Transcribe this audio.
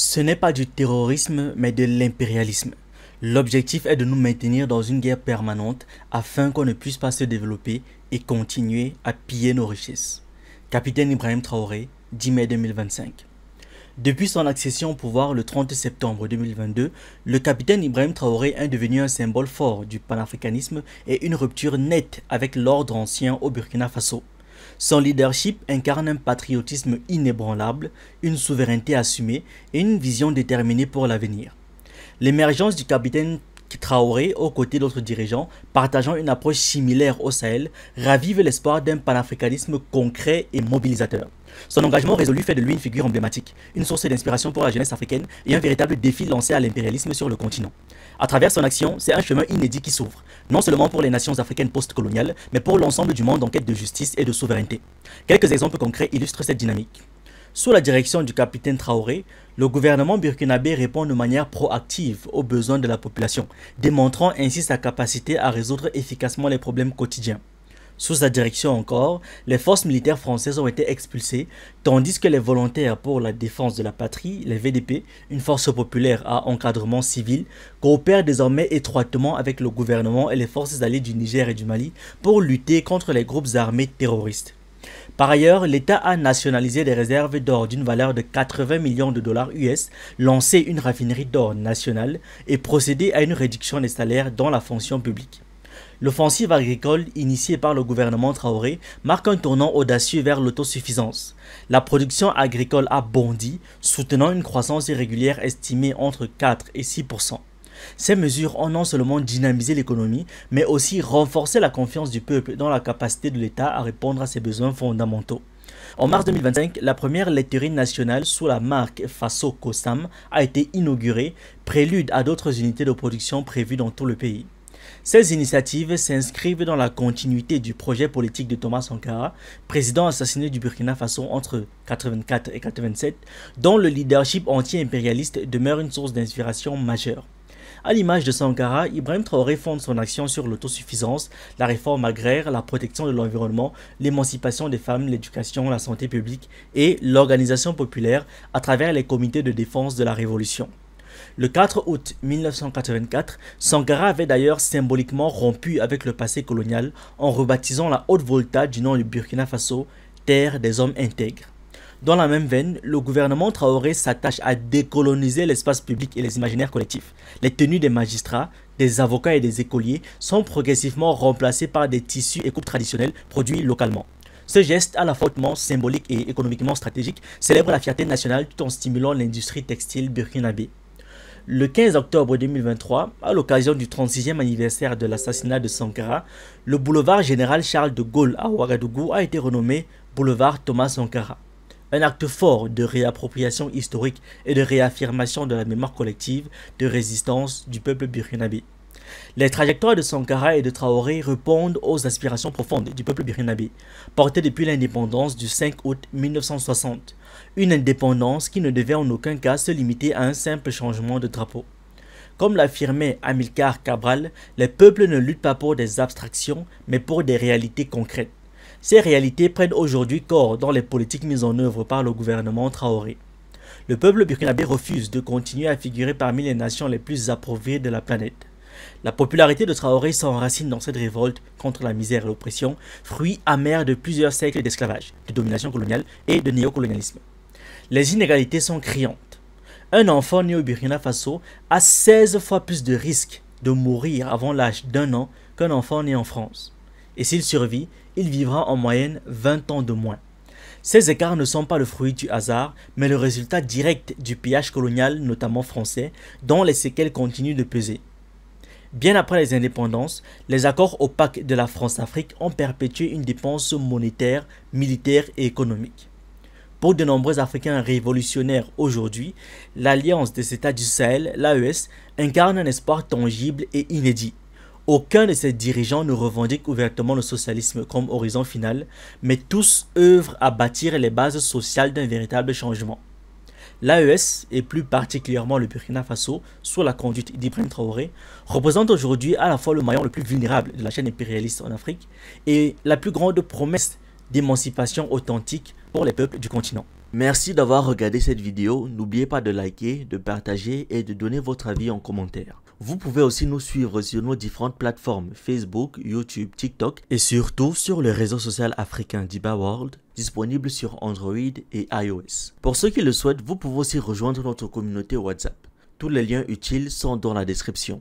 Ce n'est pas du terrorisme, mais de l'impérialisme. L'objectif est de nous maintenir dans une guerre permanente afin qu'on ne puisse pas se développer et continuer à piller nos richesses. Capitaine Ibrahim Traoré, 10 mai 2025. Depuis son accession au pouvoir le 30 septembre 2022, le capitaine Ibrahim Traoré est devenu un symbole fort du panafricanisme et une rupture nette avec l'ordre ancien au Burkina Faso. Son leadership incarne un patriotisme inébranlable, une souveraineté assumée et une vision déterminée pour l'avenir. L'émergence du capitaine Traoré aux côtés d'autres dirigeants partageant une approche similaire au Sahel ravive l'espoir d'un panafricanisme concret et mobilisateur. Son engagement résolu fait de lui une figure emblématique, une source d'inspiration pour la jeunesse africaine et un véritable défi lancé à l'impérialisme sur le continent. À travers son action, c'est un chemin inédit qui s'ouvre, non seulement pour les nations africaines post-coloniales, mais pour l'ensemble du monde en quête de justice et de souveraineté. Quelques exemples concrets illustrent cette dynamique. Sous la direction du capitaine Traoré, le gouvernement burkinabé répond de manière proactive aux besoins de la population, démontrant ainsi sa capacité à résoudre efficacement les problèmes quotidiens. Sous sa direction encore, les forces militaires françaises ont été expulsées, tandis que les volontaires pour la défense de la patrie, les VDP, une force populaire à encadrement civil, coopèrent désormais étroitement avec le gouvernement et les forces alliées du Niger et du Mali pour lutter contre les groupes armés terroristes. Par ailleurs, l'État a nationalisé des réserves d'or d'une valeur de 80 millions de dollars US, lancé une raffinerie d'or nationale et procédé à une réduction des salaires dans la fonction publique. L'offensive agricole initiée par le gouvernement Traoré marque un tournant audacieux vers l'autosuffisance. La production agricole a bondi, soutenant une croissance irrégulière estimée entre 4 et 6%. Ces mesures ont non seulement dynamisé l'économie, mais aussi renforcé la confiance du peuple dans la capacité de l'État à répondre à ses besoins fondamentaux. En mars 2025, la première laiterie nationale sous la marque Faso Kosam a été inaugurée, prélude à d'autres unités de production prévues dans tout le pays. Ces initiatives s'inscrivent dans la continuité du projet politique de Thomas Sankara, président assassiné du Burkina Faso entre 1984 et 1987, dont le leadership anti-impérialiste demeure une source d'inspiration majeure. À l'image de Sankara, Ibrahim Traoré fonde son action sur l'autosuffisance, la réforme agraire, la protection de l'environnement, l'émancipation des femmes, l'éducation, la santé publique et l'organisation populaire à travers les comités de défense de la Révolution. Le 4 août 1984, Sankara avait d'ailleurs symboliquement rompu avec le passé colonial en rebaptisant la Haute-Volta du nom du Burkina Faso, terre des hommes intègres. Dans la même veine, le gouvernement Traoré s'attache à décoloniser l'espace public et les imaginaires collectifs. Les tenues des magistrats, des avocats et des écoliers sont progressivement remplacées par des tissus et coupes traditionnels produits localement. Ce geste, à la fois hautement symbolique et économiquement stratégique, célèbre la fierté nationale tout en stimulant l'industrie textile burkinabé. Le 15 octobre 2023, à l'occasion du 36e anniversaire de l'assassinat de Sankara, le boulevard Général Charles de Gaulle à Ouagadougou a été renommé boulevard Thomas Sankara. Un acte fort de réappropriation historique et de réaffirmation de la mémoire collective de résistance du peuple burkinabé. Les trajectoires de Sankara et de Traoré répondent aux aspirations profondes du peuple burkinabé, portées depuis l'indépendance du 5 août 1960. Une indépendance qui ne devait en aucun cas se limiter à un simple changement de drapeau. Comme l'affirmait Amilcar Cabral, les peuples ne luttent pas pour des abstractions, mais pour des réalités concrètes. Ces réalités prennent aujourd'hui corps dans les politiques mises en œuvre par le gouvernement Traoré. Le peuple burkinabé refuse de continuer à figurer parmi les nations les plus appauvries de la planète. La popularité de Traoré s'enracine dans cette révolte contre la misère et l'oppression, fruit amer de plusieurs siècles d'esclavage, de domination coloniale et de néocolonialisme. Les inégalités sont criantes. Un enfant né au Burkina Faso a 16 fois plus de risques de mourir avant l'âge d'1 an qu'un enfant né en France. Et s'il survit, il vivra en moyenne 20 ans de moins. Ces écarts ne sont pas le fruit du hasard, mais le résultat direct du pillage colonial, notamment français, dont les séquelles continuent de peser. Bien après les indépendances, les accords opaques de la France-Afrique ont perpétué une dépense monétaire, militaire et économique. Pour de nombreux Africains révolutionnaires aujourd'hui, l'Alliance des États du Sahel, l'AES, incarne un espoir tangible et inédit. Aucun de ses dirigeants ne revendique ouvertement le socialisme comme horizon final, mais tous œuvrent à bâtir les bases sociales d'un véritable changement. L'AES, et plus particulièrement le Burkina Faso, sous la conduite d'Ibrahim Traoré, représente aujourd'hui à la fois le maillon le plus vulnérable de la chaîne impérialiste en Afrique et la plus grande promesse d'émancipation authentique pour les peuples du continent. Merci d'avoir regardé cette vidéo. N'oubliez pas de liker, de partager et de donner votre avis en commentaire. Vous pouvez aussi nous suivre sur nos différentes plateformes Facebook, YouTube, TikTok et surtout sur le réseau social africain Diba World, disponible sur Android et iOS. Pour ceux qui le souhaitent, vous pouvez aussi rejoindre notre communauté WhatsApp. Tous les liens utiles sont dans la description.